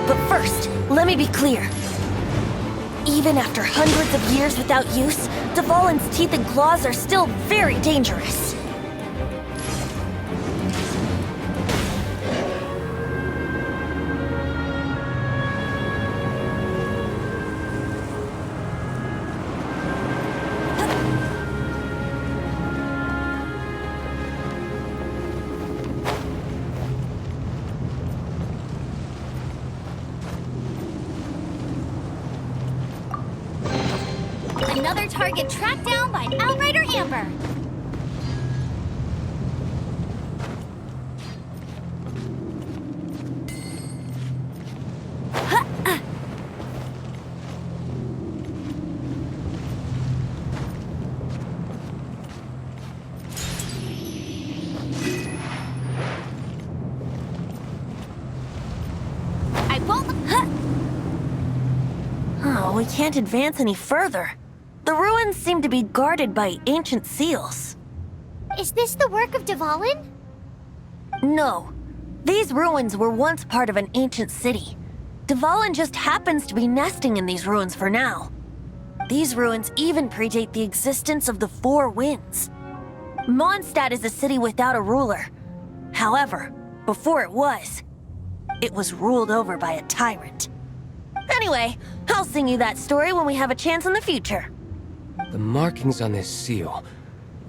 But first, let me be clear. Even after hundreds of years without use, Dvalin's teeth and claws are still very dangerous. Another target tracked down by Outrider Amber. I won't. Oh, we can't advance any further. The ruins seem to be guarded by ancient seals. Is this the work of Dvalin? No. These ruins were once part of an ancient city. Dvalin just happens to be nesting in these ruins for now. These ruins even predate the existence of the Four Winds. Mondstadt is a city without a ruler. However, before it was ruled over by a tyrant. Anyway, I'll sing you that story when we have a chance in the future. The markings on this seal.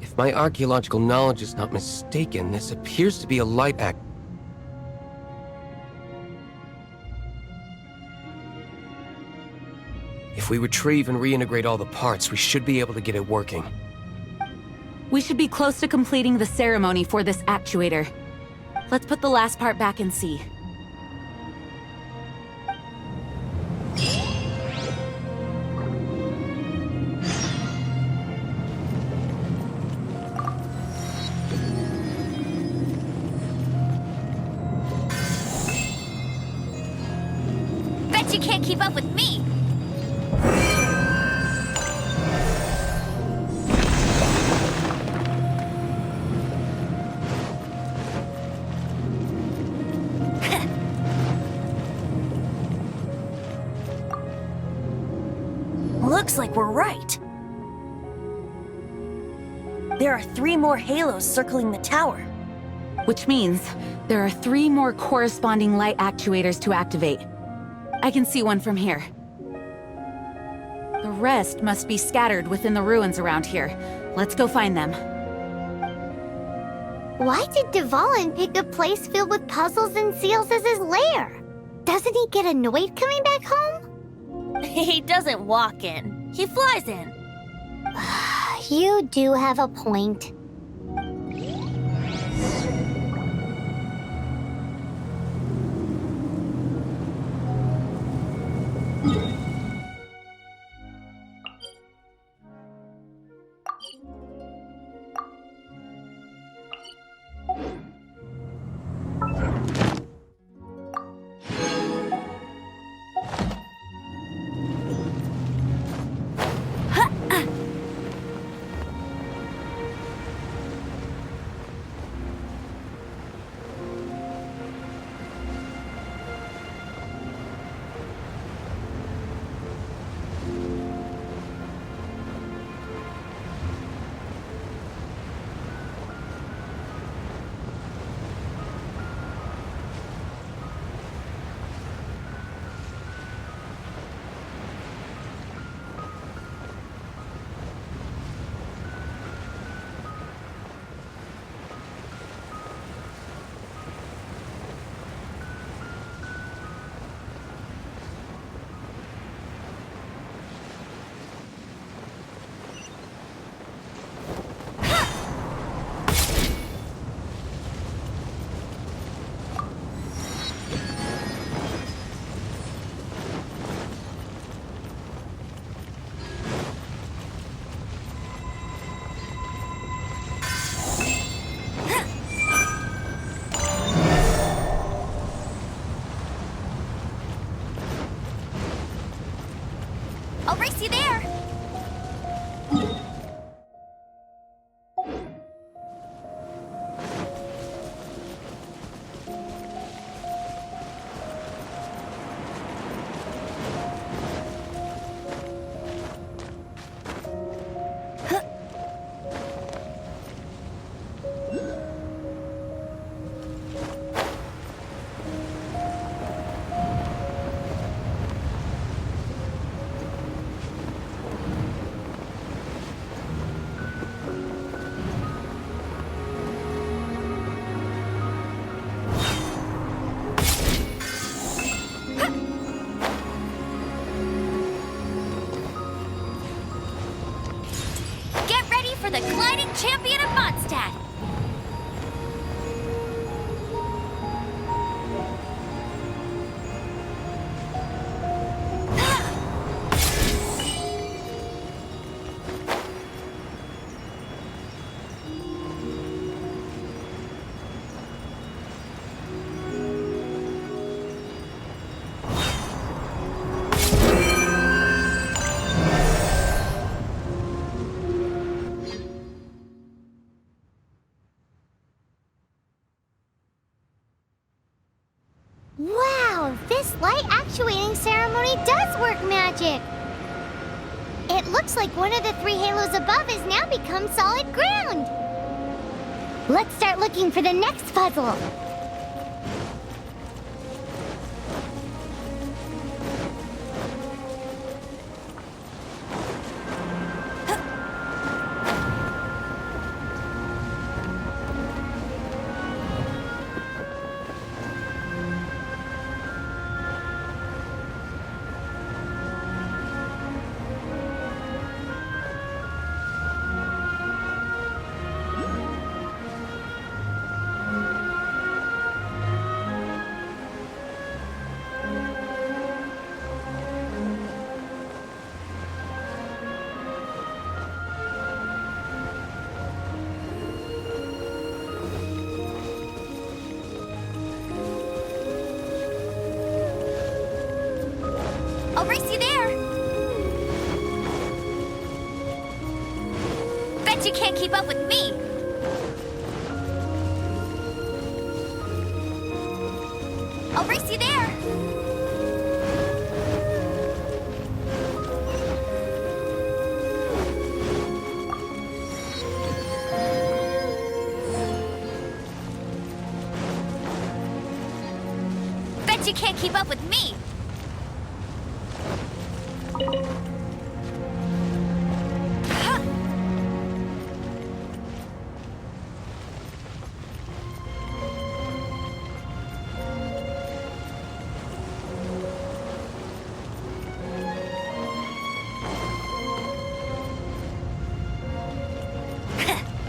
If my archaeological knowledge is not mistaken, this appears to be a light act. If we retrieve and reintegrate all the parts, we should be able to get it working. We should be close to completing the ceremony for this actuator. Let's put the last part back and see. Bet you can't keep up with me. Looks like we're right. There are 3 more halos circling the tower. Which means there are 3 more corresponding light actuators to activate. I can see one from here. The rest must be scattered within the ruins around here. Let's go find them. Why did Dvalin pick a place filled with puzzles and seals as his lair? Doesn't he get annoyed coming back home? He doesn't walk in. He flies in. You do have a point. champion of Mondstadt! Wow, this light actuating ceremony does work magic! It looks like one of the 3 halos above has now become solid ground! Let's start looking for the next puzzle! I'll race you there! Bet you can't keep up with me! I'll race you there! Bet you can't keep up with me!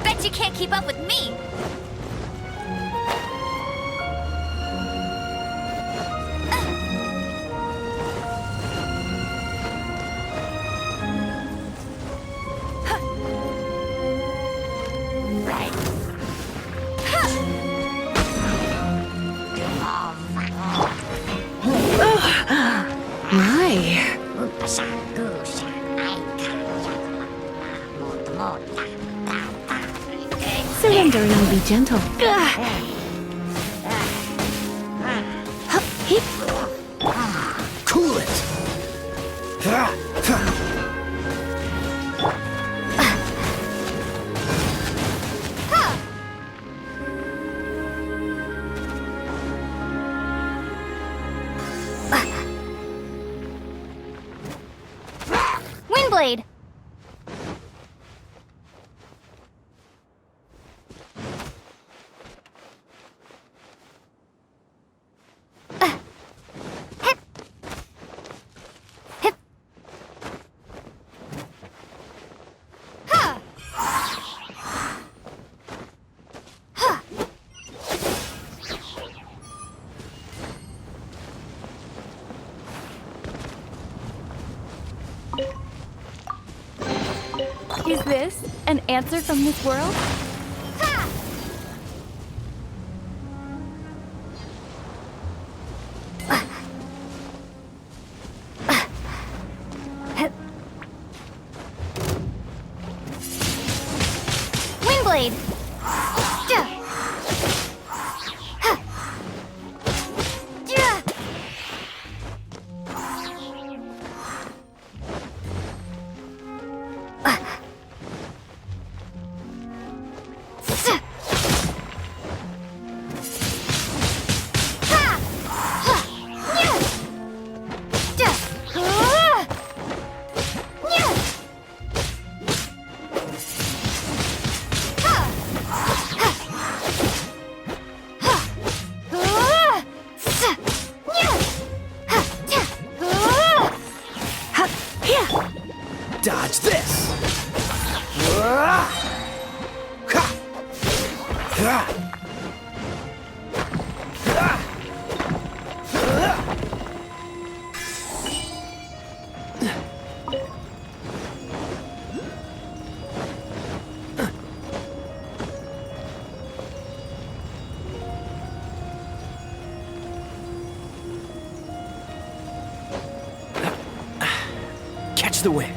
Bet you can't keep up with me! Surrender and I'll be gentle. Cool it! Windblade! Is this an answer from this world? Windblade! Catch the wind.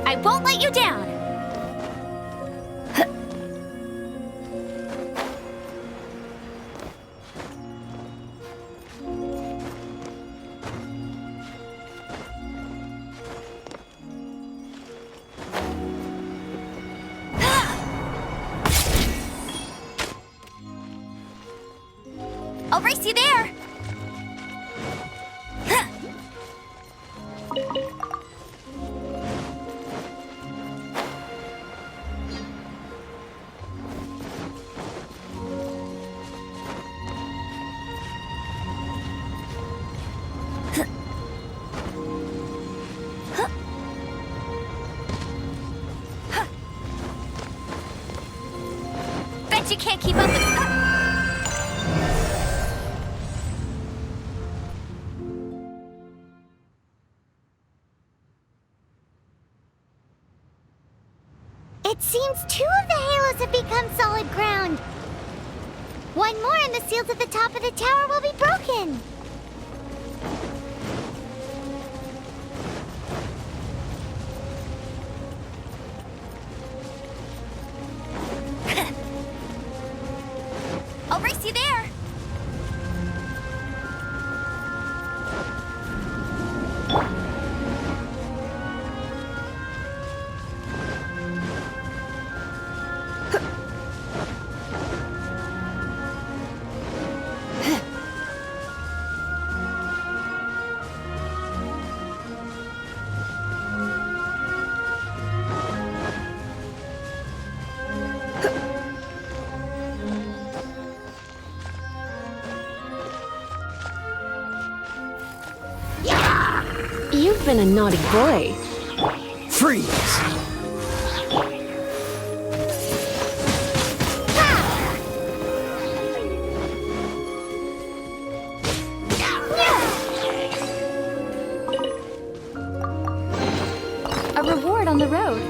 I won't let you down! I'll race you there! Bet you can't keep up with... It seems 2 of the halos have become solid ground. One more and the seals at the top of the tower will be broken. I'll race you there. You've been a naughty boy. Freeze! A reward on the road.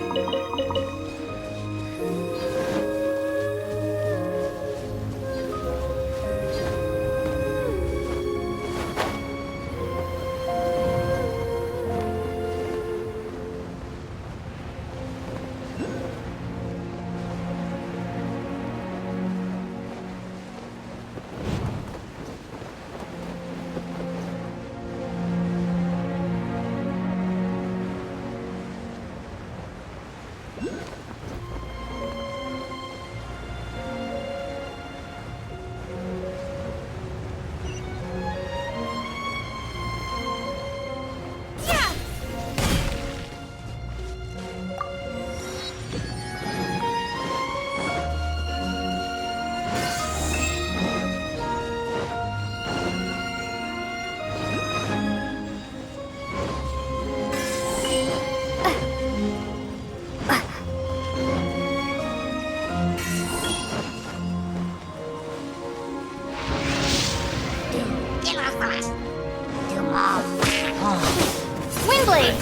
Windblade!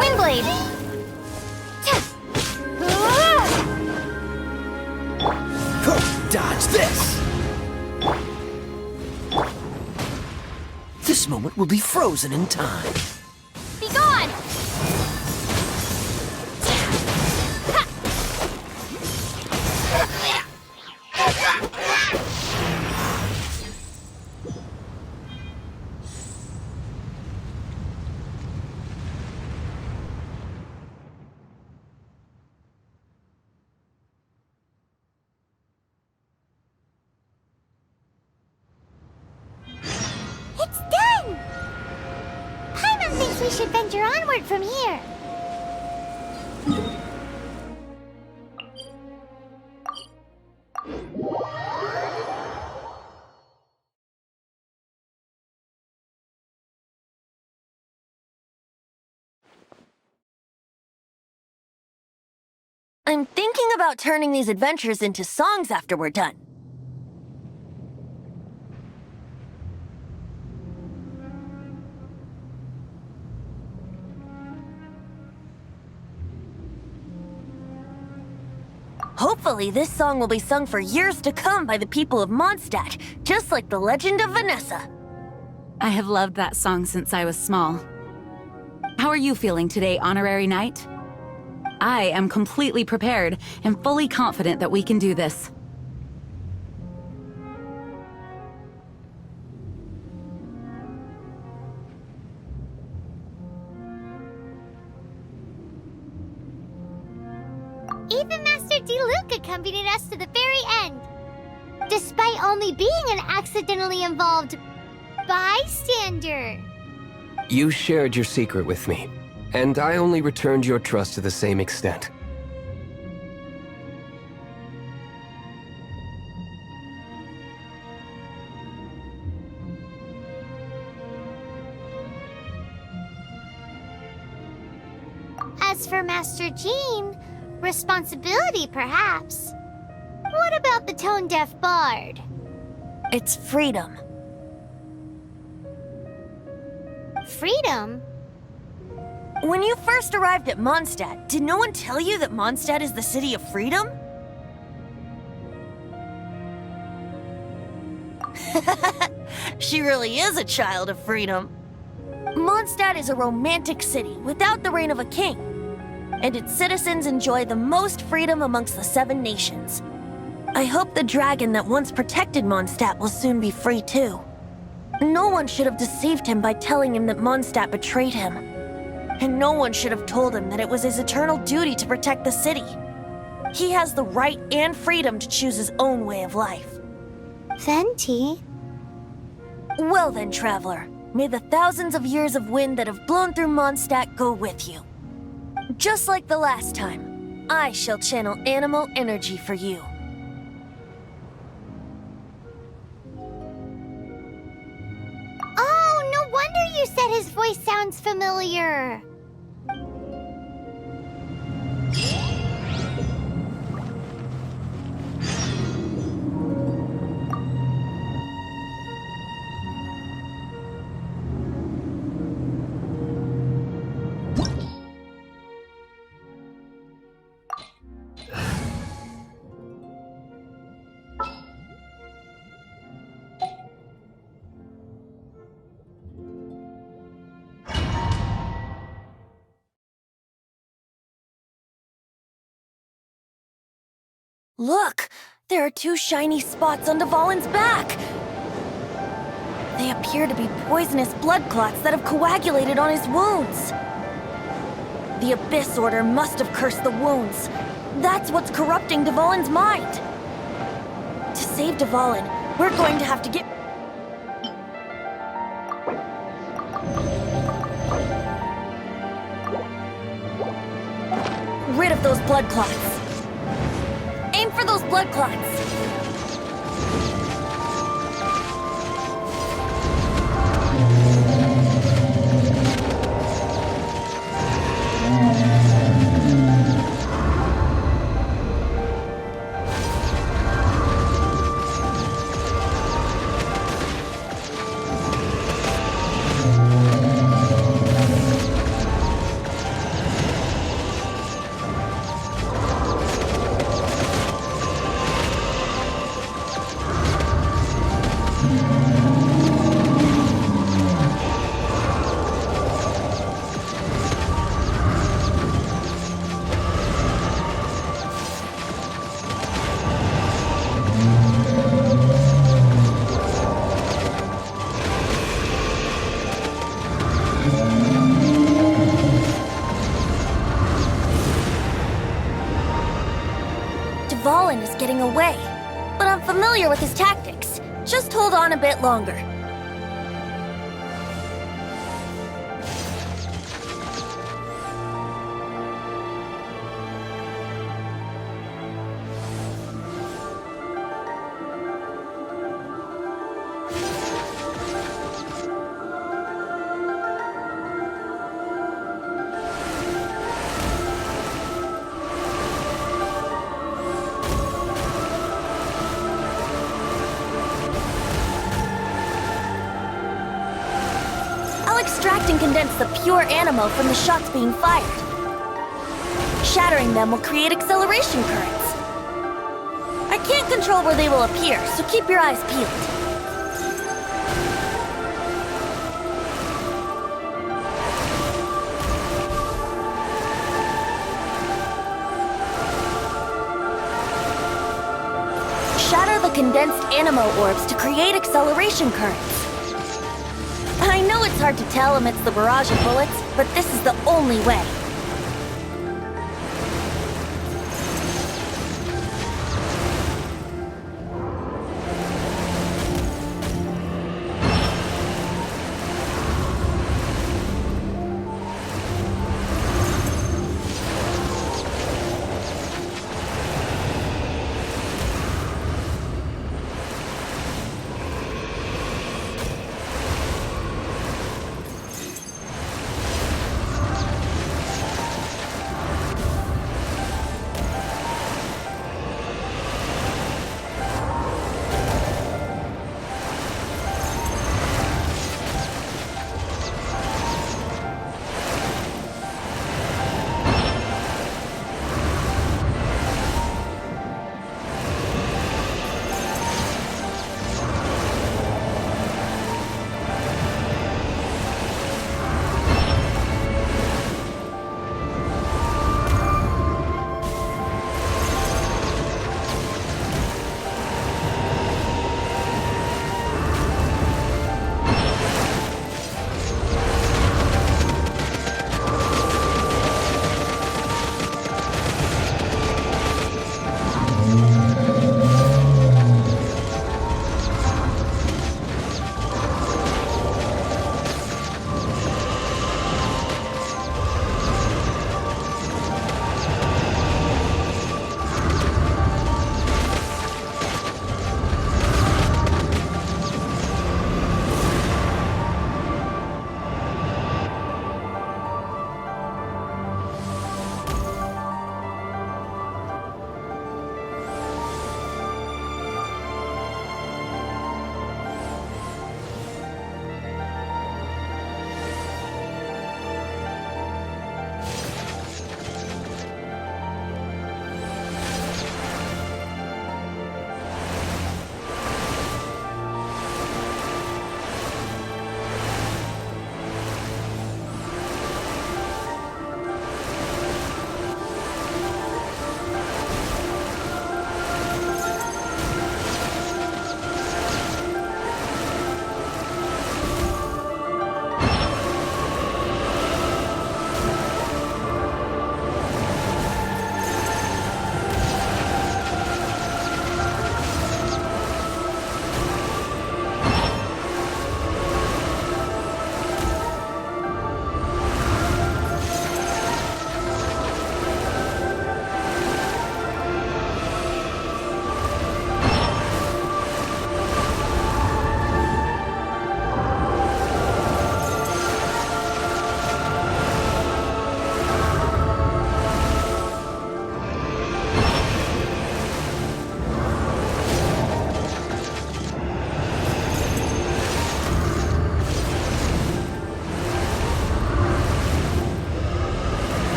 Windblade! Dodge this! This moment will be frozen in time. Be gone! It's done! Paimon thinks we should venture onward from here. I'm thinking about turning these adventures into songs after we're done. Hopefully, this song will be sung for years to come by the people of Mondstadt, just like the legend of Vanessa. I have loved that song since I was small. How are you feeling today, Honorary Knight? I am completely prepared and fully confident that we can do this. Even Master Diluc accompanied us to the very end, despite only being an accidentally involved bystander. You shared your secret with me, and I only returned your trust to the same extent. As for Master Jean, responsibility perhaps. What about the tone-deaf bard? It's freedom. Freedom? When you first arrived at Mondstadt, did no one tell you that Mondstadt is the city of freedom? She really is a child of freedom. Mondstadt is a romantic city without the reign of a king, and its citizens enjoy the most freedom amongst the 7 nations. I hope the dragon that once protected Mondstadt will soon be free too. No one should have deceived him by telling him that Mondstadt betrayed him. And no one should have told him that it was his eternal duty to protect the city. He has the right and freedom to choose his own way of life. Venti? Well then, traveler, may the thousands of years of wind that have blown through Mondstadt go with you. Just like the last time, I shall channel animal energy for you. Oh, no wonder you said his voice sounds familiar. Look! There are 2 shiny spots on Dvalin's back! They appear to be poisonous blood clots that have coagulated on his wounds. The Abyss Order must have cursed the wounds. That's what's corrupting Dvalin's mind. To save Dvalin, we're going to have to get rid of those blood clots. Aim for those blood clots! Dvalin is getting away, but I'm familiar with his tactics. Just hold on a bit longer. condense the pure animo from the shots being fired. Shattering them will create acceleration currents. I can't control where they will appear, so keep your eyes peeled. Shatter the condensed animo orbs to create acceleration currents. I know it's hard to tell amidst the barrage of bullets, but this is the only way.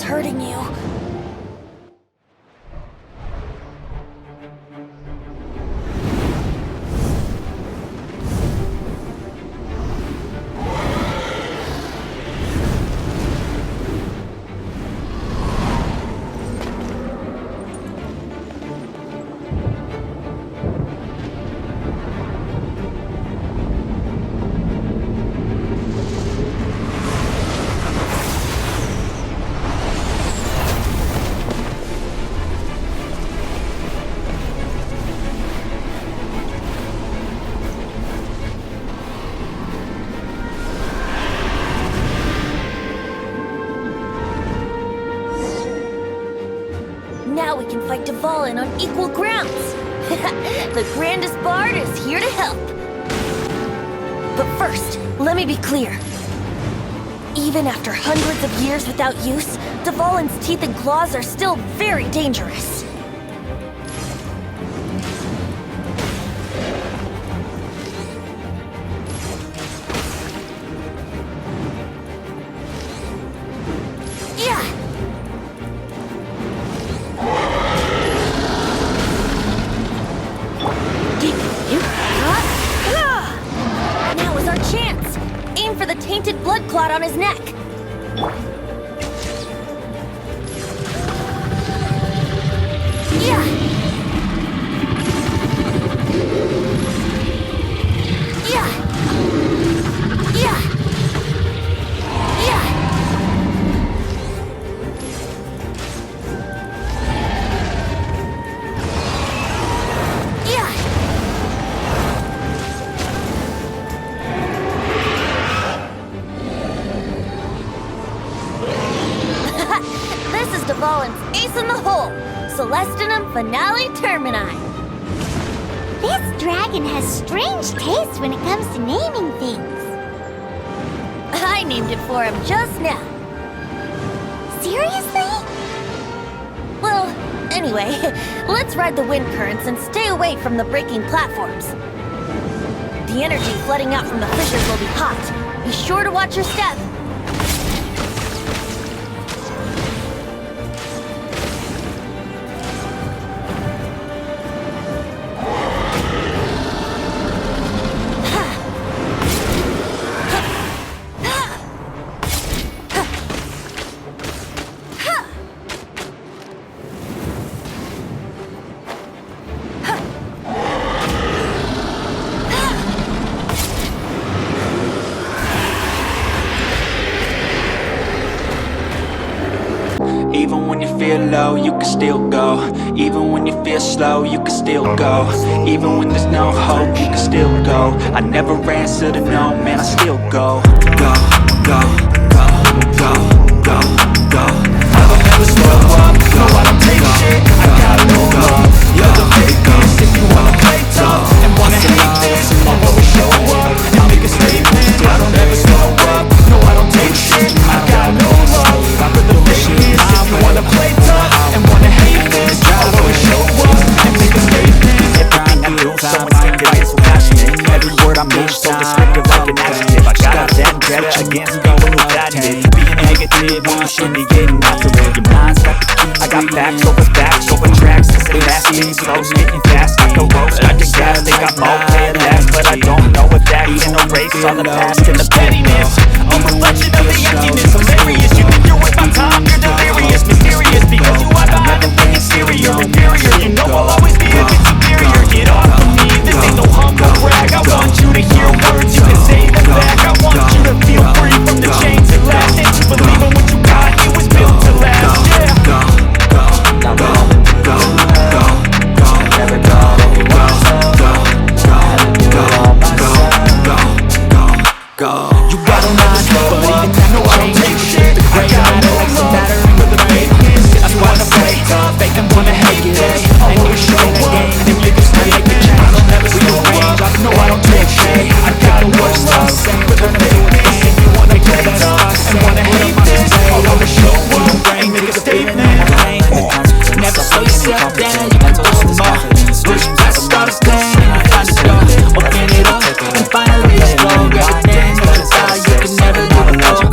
hurting you. Now we can fight Dvalin on equal grounds. The grandest bard is here to help. But first, let me be clear. Even after hundreds of years without use, Dvalin's teeth and claws are still very dangerous. clot on his neck. Yeah. Yeah. Yeah. Yeah. Yeah. This is Dvalin's ace in the hole. Celestinum Finale Termini. This dragon has strange taste when it comes to naming things. I named it for him just now. Seriously? Well, anyway, let's ride the wind currents and stay away from the breaking platforms. The energy flooding out from the fissures will be hot. Be sure to watch your step. Even when you feel low, you can still go. Even when you feel slow, you can still go. Even when there's no hope, you can still go. I never answer to no, man, I still go. Go, go, go, go, go, go. I don't ever slow up, no, I don't take shit. I got no love, you're the biggest. If you wanna play tough and wanna hate this, I'll always show up and make a statement. I don't ever slow up, no, I don't take shit. I got no love for the biggest. If you wanna play tough and wanna hate this, I'll always show up and make a statement. Everything I do, so instinctive, so passionate. Every word I move, so descriptive like an adjective. I got a vendetta against going with that is being negative, you should be getting after it. Your mind's got the key. I got facts over tracks. Spitting slow, spitting fast like a roast. I can gas, think I'm okay at last, but I don't know what that is. No race on the past and the pettiness, a reflection of the emptiness. Hilarious, you think you're worth my time, you're delirious, mysterious, because you are the other thing exterior, inferior. You know I'll always be a bit superior. Get off of me, this ain't no humble brag. I want you to hear words, you can say them back. I want you to feel free from the chains at last, and to believe in what you got, it was built to last. Yeah. Go, go, go, go, go, go, go, never go, go, go, go, go, go, go, go. You got a mind, but even that no, I don't take shit. The great dynamics of matter for the fakeness. I wanna play tough, fake and wanna hate this. And you show up, and you can still make the change. I'll never slow up, no, I don't take shit. I gotta work stuff, with her fakeness. If you wanna play tough and wanna hate this, I'll always show up and make a statement. Never slow yourself down, you can go more. Push past start a plan, find a door, open it up, and finally explode. Everything that you thought you could never do without your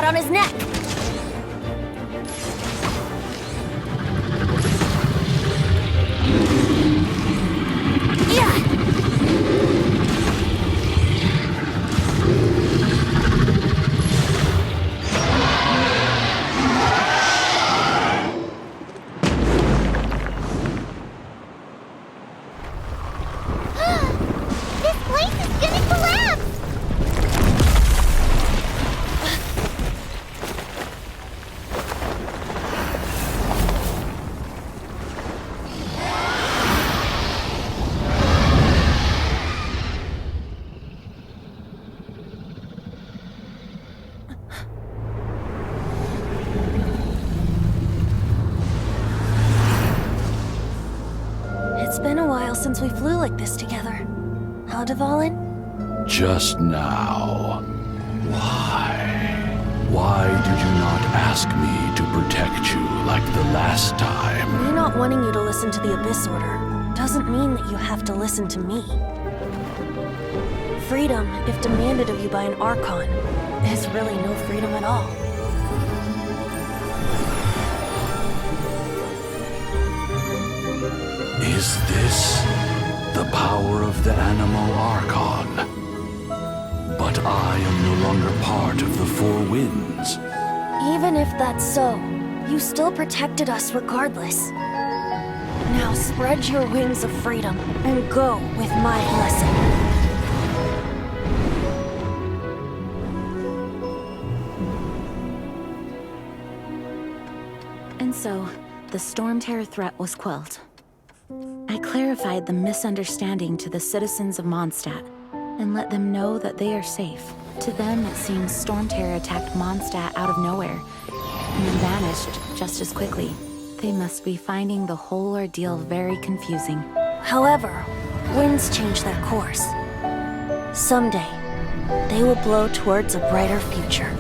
around his neck. Yeah. This place is gonna collapse! It's been a while since we flew like this together. How, Dvalin? Just now. Why? Why did you not ask me to protect you like the last time? Me not wanting you to listen to the Abyss Order doesn't mean that you have to listen to me. Freedom, if demanded of you by an Archon, is really no freedom at all. Is this the power of the Animo Archon? But I am no longer part of the Four Winds. Even if that's so, you still protected us regardless. Now spread your wings of freedom and go with my blessing. And so, the Storm Terror threat was quelled. I clarified the misunderstanding to the citizens of Mondstadt and let them know that they are safe. To them, it seems Storm Terror attacked Mondstadt out of nowhere and then vanished just as quickly. They must be finding the whole ordeal very confusing. However, winds change their course. Someday, they will blow towards a brighter future.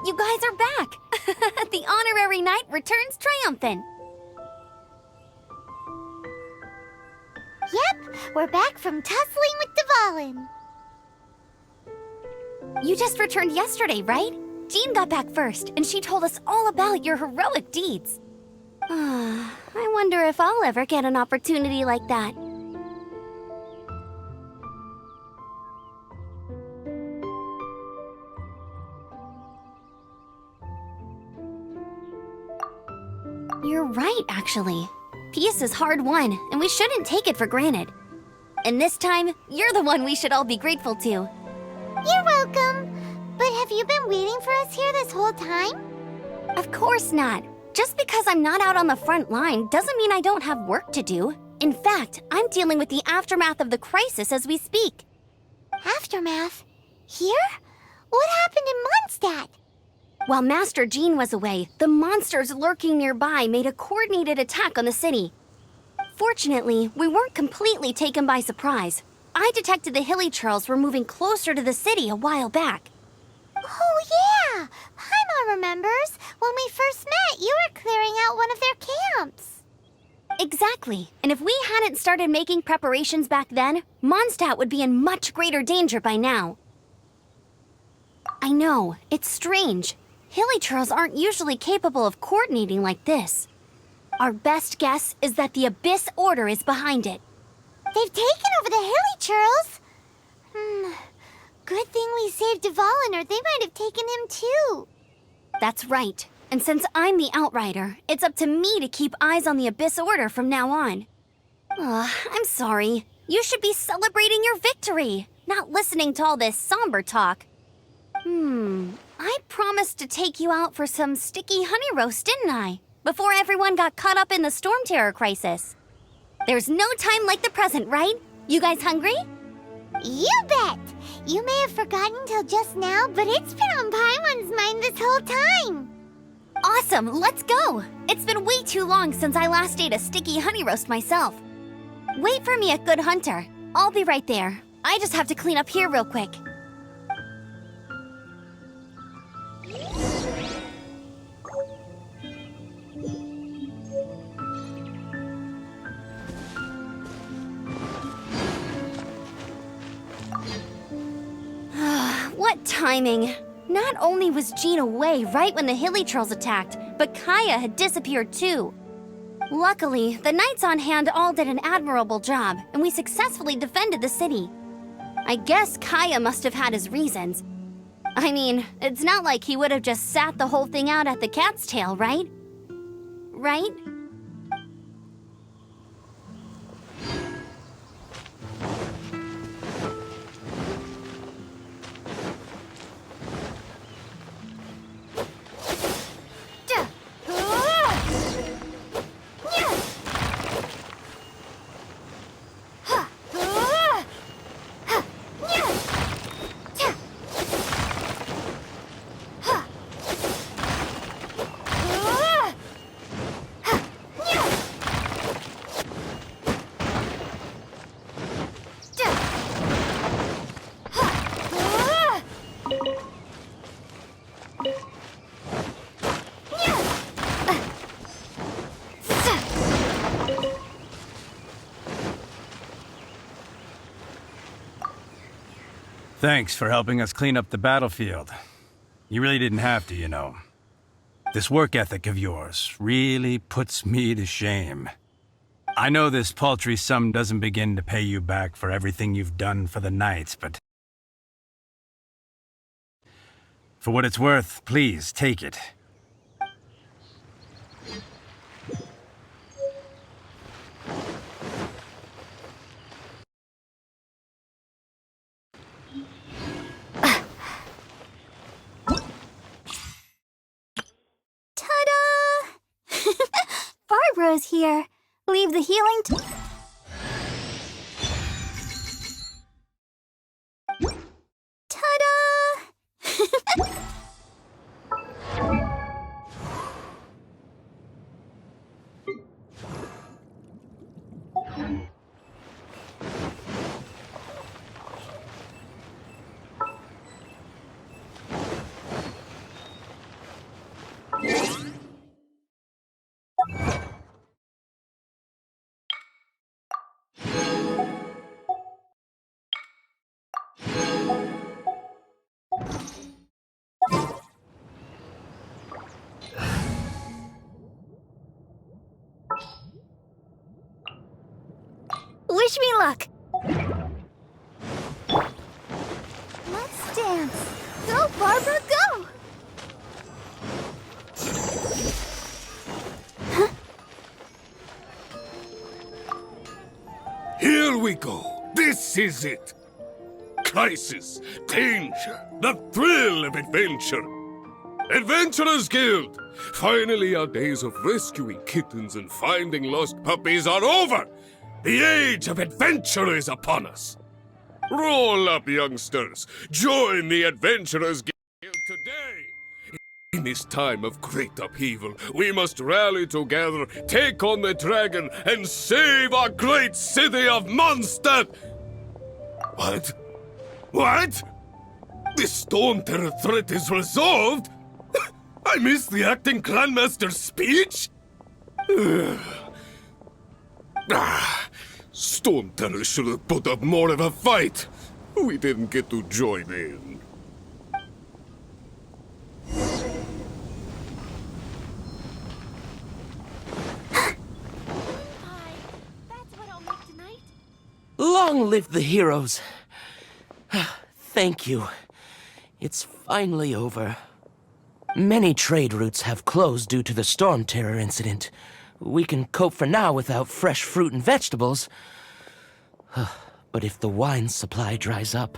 You guys are back! The honorary knight returns triumphant! Yep, we're back from tussling with Dvalin. You just returned yesterday, right? Jean got back first, and she told us all about your heroic deeds. I wonder if I'll ever get an opportunity like that. You're right, actually. Peace is hard won, and we shouldn't take it for granted. And this time, you're the one we should all be grateful to. You're welcome. But have you been waiting for us here this whole time? Of course not. Just because I'm not out on the front line doesn't mean I don't have work to do. In fact, I'm dealing with the aftermath of the crisis as we speak. Aftermath? Here? What happened in Mondstadt? While Master Jean was away, the monsters lurking nearby made a coordinated attack on the city. Fortunately, we weren't completely taken by surprise. I detected the Hilly Churls were moving closer to the city a while back. Oh yeah! Paimon remembers. When we first met, you were clearing out one of their camps. Exactly. And if we hadn't started making preparations back then, Mondstadt would be in much greater danger by now. I know, it's strange. Hilly Churls aren't usually capable of coordinating like this. Our best guess is that the Abyss Order is behind it. They've taken over the Hilly Churls? Good thing we saved Dvalin, or they might have taken him too. That's right. And since I'm the Outrider, it's up to me to keep eyes on the Abyss Order from now on. I'm sorry. You should be celebrating your victory, not listening to all this somber talk. I promised to take you out for some sticky honey roast, didn't I? Before everyone got caught up in the Storm Terror crisis. There's no time like the present, right? You guys hungry? You bet! You may have forgotten till just now, but it's been on Paimon's mind this whole time. Awesome, let's go! It's been way too long since I last ate a sticky honey roast myself. Wait for me at Good Hunter. I'll be right there. I just have to clean up here real quick. timing. Not only was Jean away right when the Hilly Trolls attacked, but Kaya had disappeared too. Luckily, the knights on hand all did an admirable job, and we successfully defended the city. I guess Kaya must have had his reasons. I mean, it's not like he would have just sat the whole thing out at the cat's tail, right? Right? Thanks for helping us clean up the battlefield. You really didn't have to, you know. This work ethic of yours really puts me to shame. I know this paltry sum doesn't begin to pay you back for everything you've done for the Knights, but... for what it's worth, please take it. Barbara's here. Leave the healing to... Ta-da! Wish me luck! Let's dance! Go, Barbara, go! Huh? Here we go! This is it! Crisis, danger, the thrill of adventure! Adventurers Guild! Finally, our days of rescuing kittens and finding lost puppies are over! The age of adventure is upon us! Roll up, youngsters! Join the Adventurers Guild today! In this time of great upheaval, we must rally together, take on the dragon, and save our great city of Mondstadt! What? What? The Storm Terror threat is resolved? I missed the acting clanmaster's speech? Storm Terror should have put up more of a fight. We didn't get to join in. That's what I'll make tonight. Long live the heroes. Thank you. It's finally over. Many trade routes have closed due to the Storm Terror incident. We can cope for now without fresh fruit and vegetables. But if the wine supply dries up,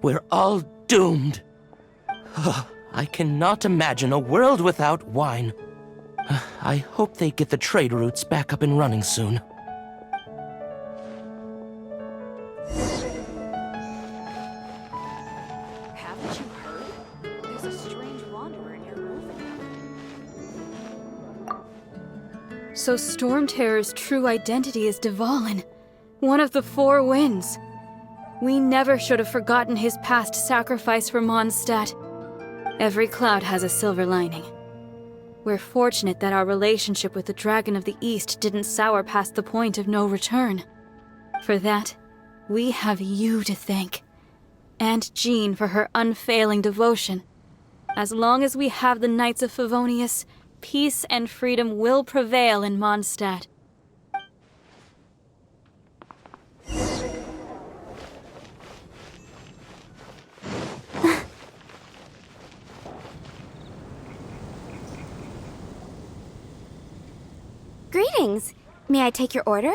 we're all doomed. I cannot imagine a world without wine. I hope they get the trade routes back up and running soon. Haven't you heard? There's a strange wanderer near Roving. So Storm Terror's true identity is Dvalin, one of the Four Winds. We never should have forgotten his past sacrifice for Mondstadt. Every cloud has a silver lining. We're fortunate that our relationship with the Dragon of the East didn't sour past the point of no return. For that, we have you to thank. and Jean for her unfailing devotion. As long as we have the Knights of Favonius, peace and freedom will prevail in Mondstadt. Greetings. May I take your order?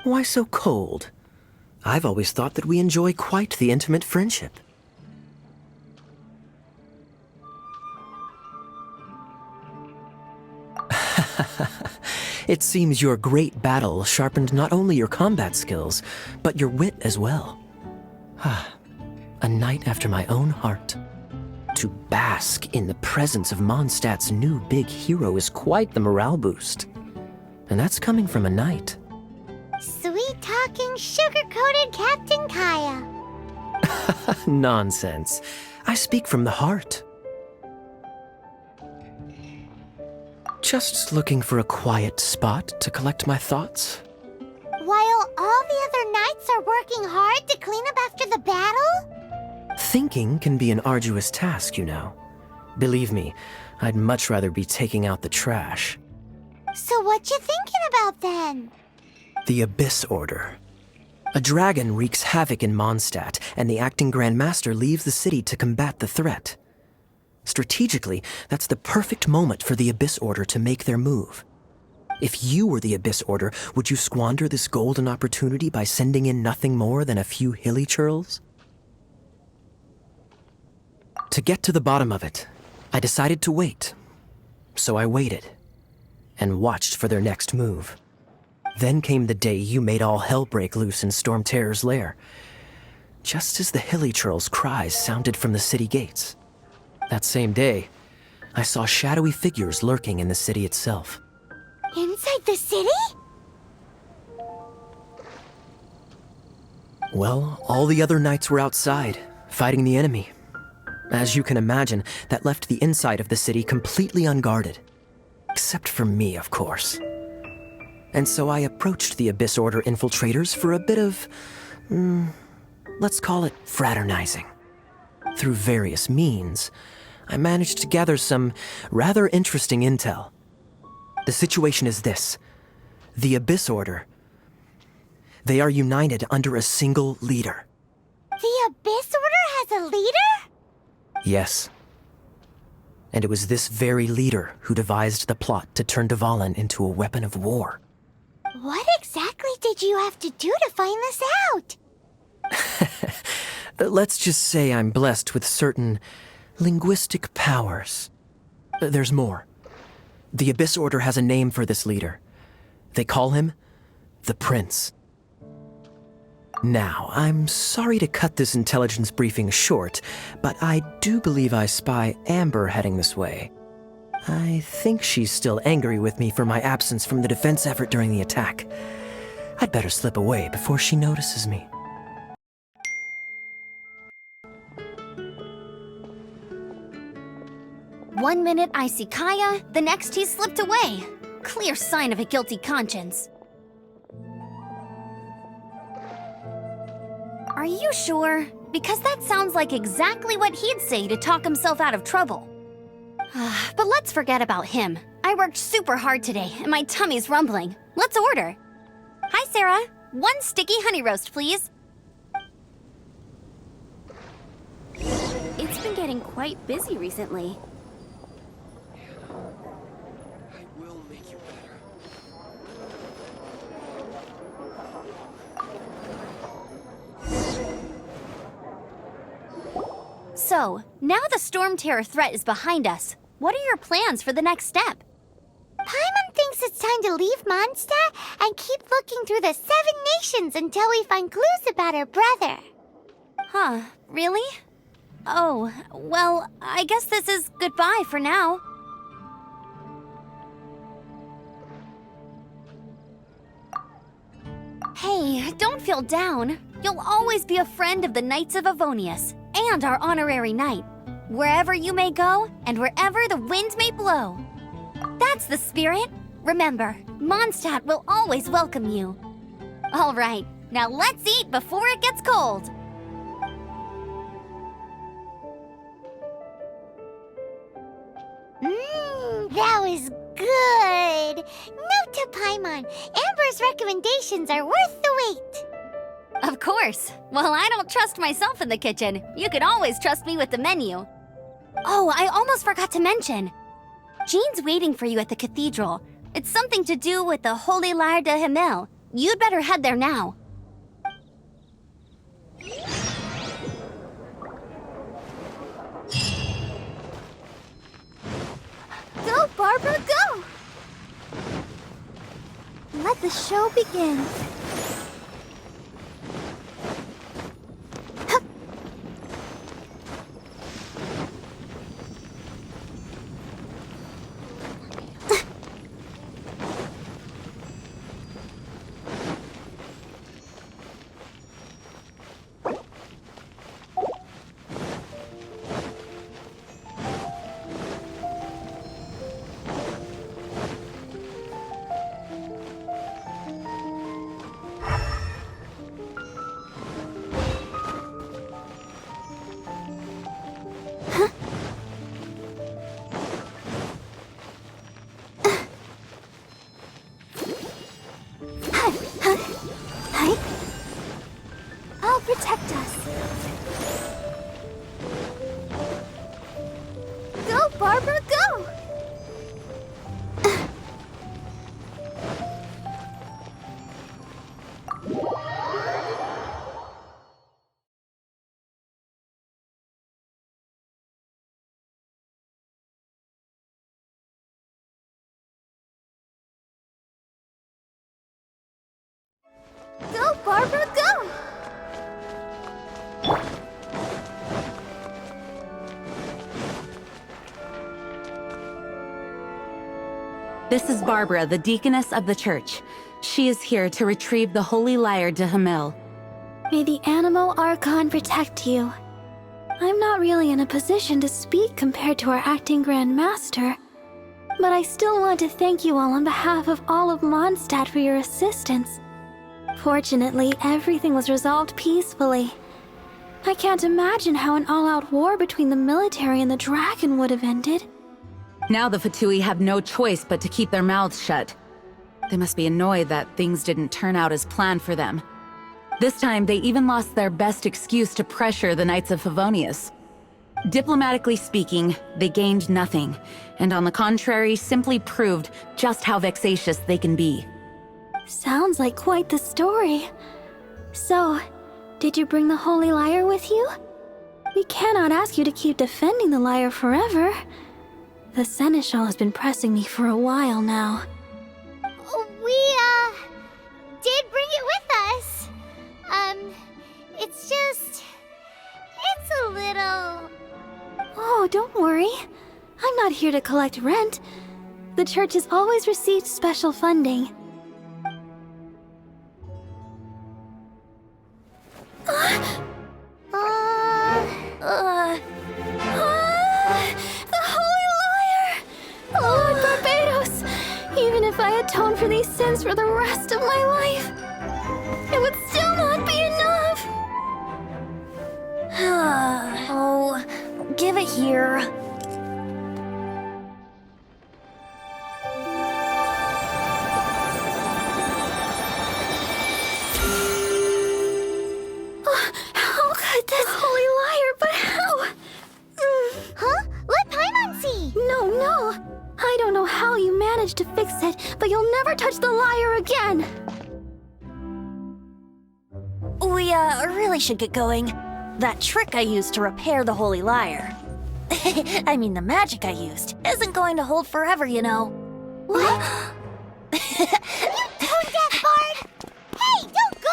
Why so cold? I've always thought that we enjoy quite the intimate friendship. It seems your great battle sharpened not only your combat skills, but your wit as well. A knight after my own heart. To bask in the presence of Mondstadt's new big hero is quite the morale boost. And that's coming from a knight. Sweet-talking, sugar-coated Captain Kaya. Nonsense. I speak from the heart. Just looking for a quiet spot to collect my thoughts. While all the other knights are working hard to clean up after the battle? Thinking can be an arduous task, you know. Believe me, I'd much rather be taking out the trash. So what you thinking about then? The Abyss Order. A dragon wreaks havoc in Mondstadt, and the acting Grand Master leaves the city to combat the threat. Strategically, that's the perfect moment for the Abyss Order to make their move. If you were the Abyss Order, would you squander this golden opportunity by sending in nothing more than a few hilly churls? To get to the bottom of it, I decided to wait. So I waited, and watched for their next move. Then came the day you made all hell break loose in Storm Terror's lair, just as the hilly churls' cries sounded from the city gates. That same day, I saw shadowy figures lurking in the city itself. Inside the city? Well, all the other knights were outside, fighting the enemy. As you can imagine, that left the inside of the city completely unguarded. Except for me, of course. And so I approached the Abyss Order infiltrators for a bit of, let's call it fraternizing. Through various means, I managed to gather some rather interesting intel. The situation is this. The Abyss Order, they are united under a single leader. The Abyss Order has a leader? Yes. And it was this very leader who devised the plot to turn Dvalin into a weapon of war. What exactly did you have to do to find this out? Let's just say I'm blessed with certain linguistic powers. There's more. The Abyss Order has a name for this leader. They call him the Prince. Now, I'm sorry to cut this intelligence briefing short, but I do believe I spy Amber heading this way. I think she's still angry with me for my absence from the defense effort during the attack. I'd better slip away before she notices me. One minute I see Kaya, the next he slipped away. Clear sign of a guilty conscience. Are you sure? Because that sounds like exactly what he'd say to talk himself out of trouble. But let's forget about him. I worked super hard today, and my tummy's rumbling. Let's order. Hi, Sarah. 1 sticky honey roast, please. It's been getting quite busy recently. I will make you better. So, now the Storm Terror threat is behind us. What are your plans for the next step? Paimon thinks it's time to leave Mondstadt and keep looking through the 7 nations until we find clues about her brother. Huh, really? Oh, well, I guess this is goodbye for now. Hey, don't feel down. You'll always be a friend of the Knights of Favonius, and our honorary knight. Wherever you may go, and wherever the wind may blow. That's the spirit. Remember, Mondstadt will always welcome you. All right, Now let's eat before it gets cold. That was good. Note to Paimon, Amber's recommendations are worth the wait. Of course. Well, I don't trust myself in the kitchen. You can always trust me with the menu. Oh, I almost forgot to mention. Jean's waiting for you at the cathedral. It's something to do with the Holy Lyre de Himmel. You'd better head there now. Go, Barbara, go! Let the show begin. I'll protect us. Go, Barbara, go! Go, Barbara, go! This is Barbara, the deaconess of the church. She is here to retrieve the Holy Lyre de Himmel. May the Animal Archon protect you. I'm not really in a position to speak compared to our acting Grand Master, but I still want to thank you all on behalf of all of Mondstadt for your assistance. Fortunately, everything was resolved peacefully. I can't imagine how an all-out war between the military and the dragon would have ended. Now the Fatui have no choice but to keep their mouths shut. They must be annoyed that things didn't turn out as planned for them. This time, they even lost their best excuse to pressure the Knights of Favonius. Diplomatically speaking, they gained nothing, and on the contrary, simply proved just how vexatious they can be. Sounds like quite the story. So, did you bring the Holy Lyre with you? We cannot ask you to keep defending the lyre forever. The Seneschal has been pressing me for a while now. We, did bring it with us. It's a little... Oh, don't worry. I'm not here to collect rent. The church has always received special funding. The Holy Lyre! Lord Barbados! Even if I atone for these sins for the rest of my life, it would still not be enough! Oh, give it here. How could this Holy Lyre, but how? Huh? Let Paimon see! No. I don't know how you managed to fix it, but you'll never touch the lyre again! We, really should get going. That trick I used to repair the Holy Lyre. I mean, the magic I used isn't going to hold forever, you know. What? You tone-deaf bard! Hey, don't go!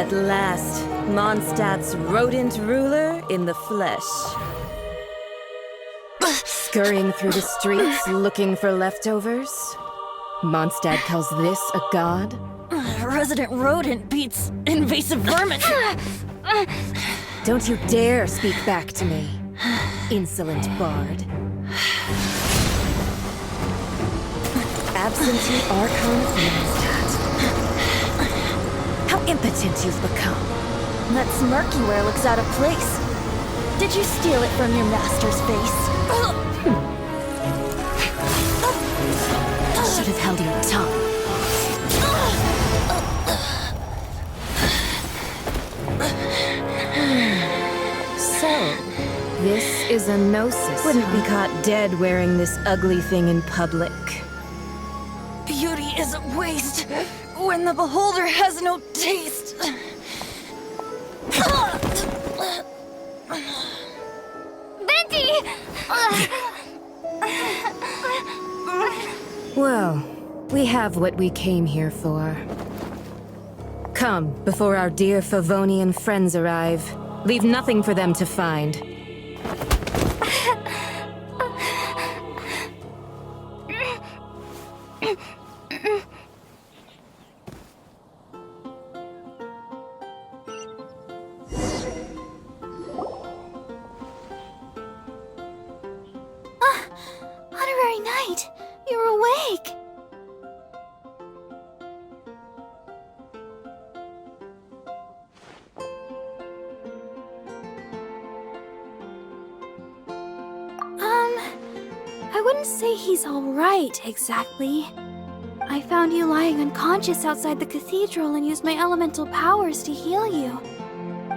At last, Mondstadt's rodent ruler in the flesh. Scurrying through the streets looking for leftovers? Mondstadt calls this a god? Resident rodent beats invasive vermin. Don't you dare speak back to me, insolent bard. Absentee Archon of Mondstadt. How impotent you've become. That smirky wear looks out of place. Did you steal it from your master's face? Should have held your tongue. So, this is a gnosis. Wouldn't be caught dead wearing this ugly thing in public. Beauty is a waste when the beholder has no taste. Venti! Well, we have what we came here for. Come, before our dear Favonian friends arrive. Leave nothing for them to find. Honorary Knight, you're awake! I wouldn't say he's alright, exactly. I found you lying unconscious outside the cathedral and used my elemental powers to heal you.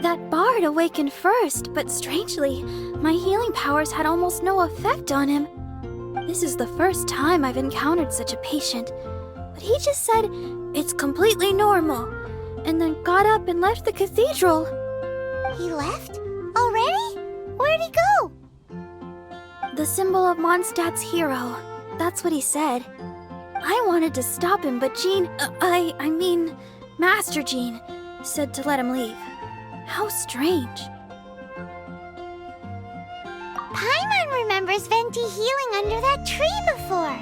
That bard awakened first, but strangely, my healing powers had almost no effect on him. This is the first time I've encountered such a patient, but he just said it's completely normal, and then got up and left the cathedral. He left? Already? Where'd he go? The symbol of Mondstadt's hero. That's what he said. I wanted to stop him, but Jean, I mean, Master Jean, said to let him leave. How strange. Paimon remembers Venti healing under that tree before.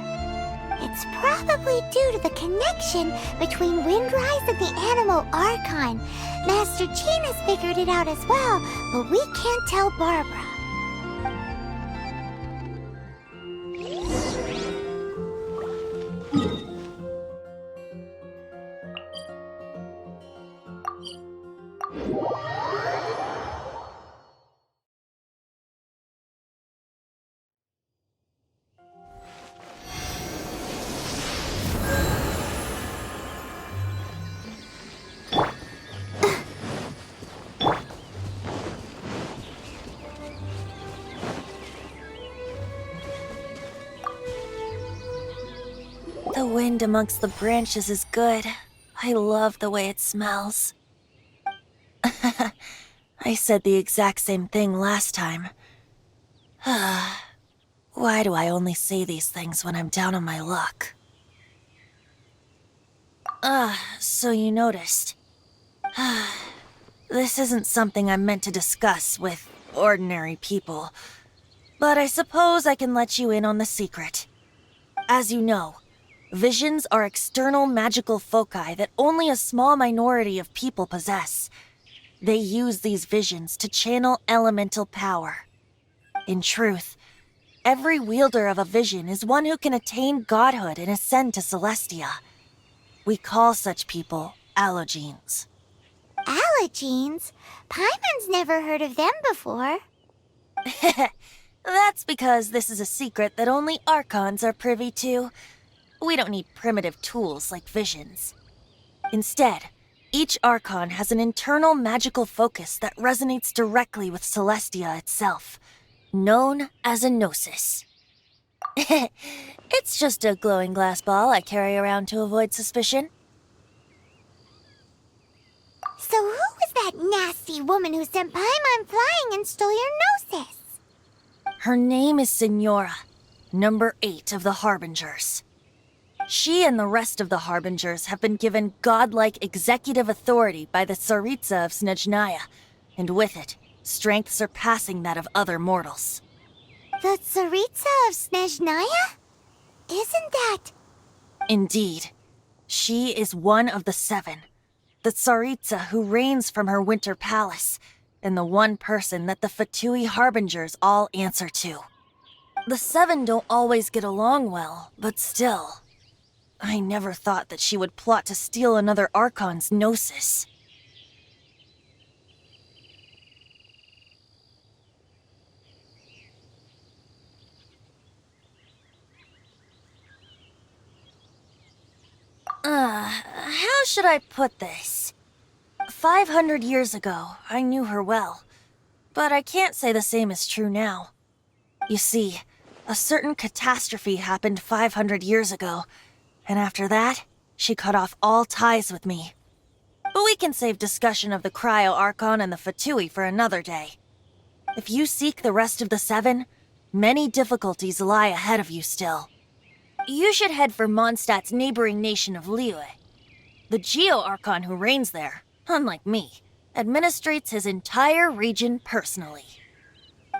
It's probably due to the connection between Windrise and the Animal Archon. Master Jean has figured it out as well, but we can't tell Barbara. The wind amongst the branches is good. I love the way it smells. I said the exact same thing last time. Why do I only say these things when I'm down on my luck? So you noticed. This isn't something I'm meant to discuss with ordinary people, but I suppose I can let you in on the secret. As you know, visions are external magical foci that only a small minority of people possess. They use these visions to channel elemental power. In truth, every wielder of a vision is one who can attain godhood and ascend to Celestia. We call such people allogenes. Allogenes? Paimon's never heard of them before. That's because this is a secret that only Archons are privy to. We don't need primitive tools like visions. Instead, each Archon has an internal magical focus that resonates directly with Celestia itself, known as a gnosis. It's just a glowing glass ball I carry around to avoid suspicion. So who was that nasty woman who sent Paimon flying and stole your gnosis? Her name is Signora, number 8 of the Harbingers. She and the rest of the Harbingers have been given godlike executive authority by the Tsaritsa of Snezhnaya, and with it, strength surpassing that of other mortals. The Tsaritsa of Snezhnaya? Isn't that... Indeed. She is one of the 7, the Tsaritsa who reigns from her winter palace, and the one person that the Fatui Harbingers all answer to. The 7 don't always get along well, but still... I never thought that she would plot to steal another Archon's Gnosis. How should I put this? 500 years ago, I knew her well, but I can't say the same is true now. You see, a certain catastrophe happened 500 years ago, and after that, she cut off all ties with me. But we can save discussion of the Cryo Archon and the Fatui for another day. If you seek the rest of the 7, many difficulties lie ahead of you still. You should head for Mondstadt's neighboring nation of Liyue. The Geo-Archon who reigns there, unlike me, administrates his entire region personally.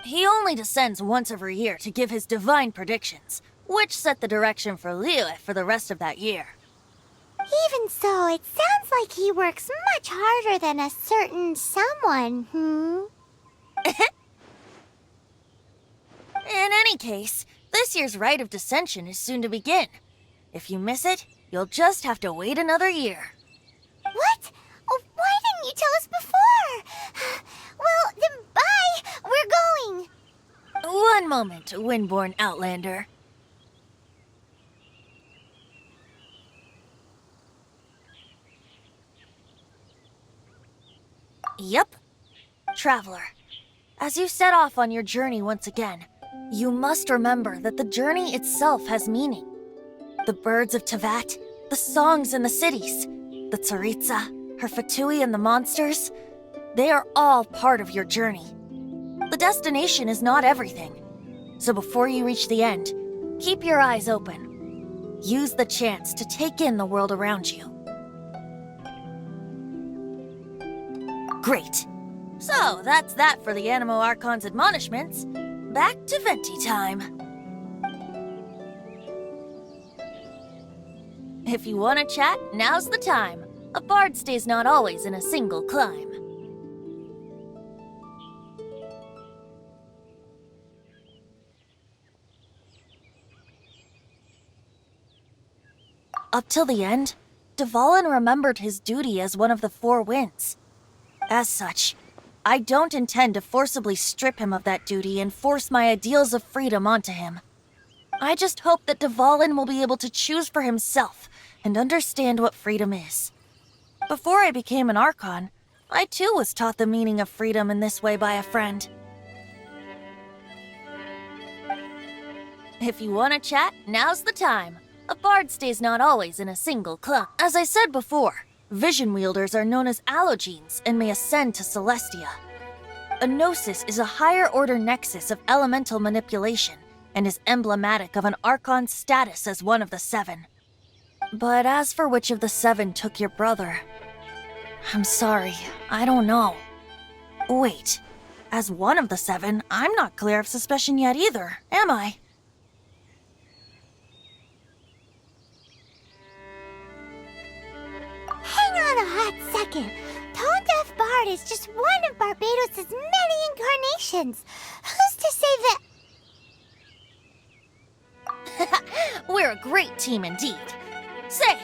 He only descends once every year to give his divine predictions, which set the direction for Liyue for the rest of that year. Even so, it sounds like he works much harder than a certain someone, In any case, this year's Rite of Dissension is soon to begin. If you miss it, you'll just have to wait another year. What? Oh, why didn't you tell us before? Well, then bye! We're going! One moment, Windborn Outlander. Yep. Traveler, as you set off on your journey once again, you must remember that the journey itself has meaning. The birds of Tevat, the songs in the cities, the Tsaritsa, her Fatui and the monsters, they are all part of your journey. The destination is not everything. So before you reach the end, keep your eyes open. Use the chance to take in the world around you. Great. So, that's that for the Animo Archon's admonishments. Back to Venti time. If you want to chat, now's the time. A bard stays not always in a single clime. Up till the end, Dvalin remembered his duty as one of the 4 winds. As such, I don't intend to forcibly strip him of that duty and force my ideals of freedom onto him. I just hope that Dvalin will be able to choose for himself and understand what freedom is. Before I became an Archon, I too was taught the meaning of freedom in this way by a friend. If you want to chat, now's the time. A bard stays not always in a single club. As I said before, vision wielders are known as allogenes and may ascend to Celestia. A gnosis is a higher-order nexus of elemental manipulation and is emblematic of an Archon's status as one of the 7. But as for which of the 7 took your brother, I'm sorry, I don't know. Wait, as one of the 7, I'm not clear of suspicion yet either, am I? Hang on a hot second. Tone Deaf Bard is just one of Barbados' many incarnations. Who's to say that... We're a great team indeed. Say,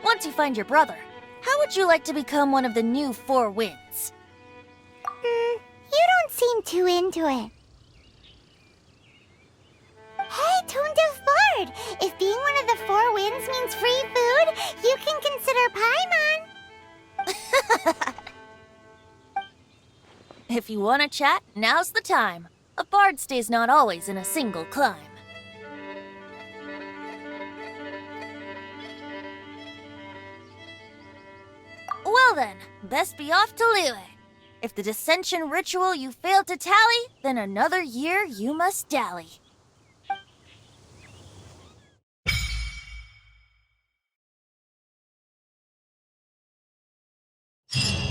once you find your brother, how would you like to become one of the new 4 winds? You don't seem too into it. Hey, Tone Deaf Bard! If being one of the 4 winds means free food, you can consider Paimon. If you want to chat, now's the time. A bard stays not always in a single climb. Well then, best be off to Liyue. If the dissension ritual you failed to tally, then another year you must dally. you.